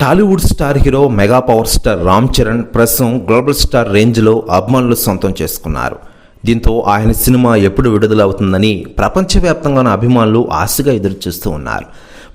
Tollywood star hero mega power star Ram Charan ప్రస్తుతం global star రేంజ్లో అభిమానులు సొంతం చేసుకున్నారు. దీంతో ఆయన సినిమా ఎప్పుడు విడుదలవుతుందని ప్రపంచవ్యాప్తంగా ఉన్న అభిమానులు ఆశగా ఎదురుచూస్తూ ఉన్నారు.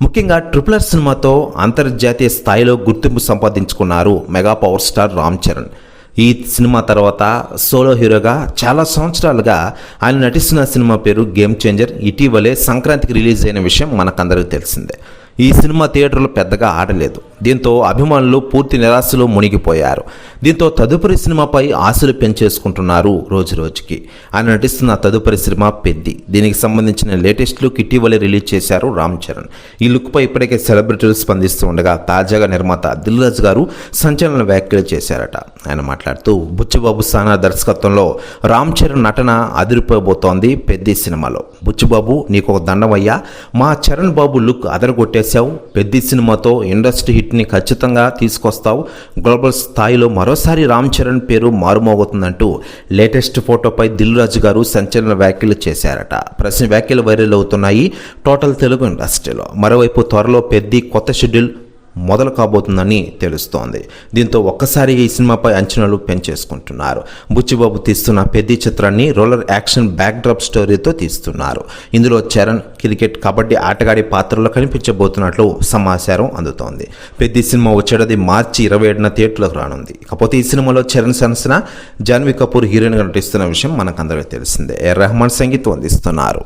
ముఖ్యంగా RRR సినిమాతో అంతర్జాతీయ స్థాయిలో గుర్తింపు సంపాదించుకున్నారు mega power star Ram Charan. ఈ సినిమా తర్వాత సోలో హీరోగా చాలా సంవత్సరాలుగా ఆయన నటిస్తున్న సినిమా పేరు గేమ్ చేంజర్. ఇటీవలే సంక్రాంతికి రిలీజ్ అయిన విషయం మనకందరికీ తెలిసిందే. ఈ సినిమా థియేటర్లో పెద్దగా ఆడలేదు. దీంతో అభిమానులు పూర్తి నిరాశలో మునిగిపోయారు. దీంతో తదుపరి సినిమాపై ఆశలు పెంచేసుకుంటున్నారు రోజురోజుకి. ఆయన నటిస్తున్న తదుపరి సినిమా పెద్ది. దీనికి సంబంధించిన లేటెస్ట్ లుక్ ఇటీవలే రిలీజ్ చేశారు రామ్ చరణ్. ఈ లుక్పై ఇప్పటికే సెలబ్రిటీలు స్పందిస్తూ ఉండగా తాజాగా నిర్మాత దిల్ రాజు గారు సంచలన వ్యాఖ్యలు చేశారట. ఆయన మాట్లాడుతూ, బుచ్చిబాబు సానా దర్శకత్వంలో రామ్ చరణ్ నటన అదిరిపోబోతోంది పెద్ది సినిమాలో. బుచ్చిబాబు నీకు ఒక దండమయ్యా, మా చరణ్ బాబు లుక్ అదరగొట్టేశావు. పెద్ది సినిమాతో ఇండస్ట్రీ హిట్ని ఖచ్చితంగా తీసుకొస్తావు. గ్లోబల్ స్థాయిలో మరోసారి రామ్ చరణ్ పేరు మారుమోగుతుందంటూ లేటెస్ట్ ఫోటోపై దిల్ రాజు గారు సంచలన వ్యాఖ్యలు చేశారట. ప్రశ్న వ్యాఖ్యలు వైరల్ అవుతున్నాయి టోటల్ తెలుగు ఇండస్ట్రీలో. మరోవైపు త్వరలో పెద్ది కొత్త షెడ్యూల్ మొదలు కాబోతుందని తెలుస్తోంది. దీంతో ఒక్కసారి ఈ సినిమాపై అంచనాలు పెంచేసుకుంటున్నారు. బుచ్చిబాబు తీస్తున్న పెద్ది చిత్రాన్ని రోలర్ యాక్షన్ బ్యాక్డ్రాప్ స్టోరీతో తీస్తున్నారు. ఇందులో చరణ్ క్రికెట్, కబడ్డీ ఆటగాడి పాత్రలో కనిపించబోతున్నట్లు సమాచారం అందుతోంది. పెద్ది సినిమా వచ్చేది మార్చి 27న థియేటర్లకు రానుంది. కాకపోతే ఈ సినిమాలో చరణ్ సరసన జాన్వీ కపూర్ హీరోయిన్గా నటిస్తున్న విషయం మనకందరికీ తెలిసిందే. రెహమాన్ సంగీతం అందిస్తున్నారు.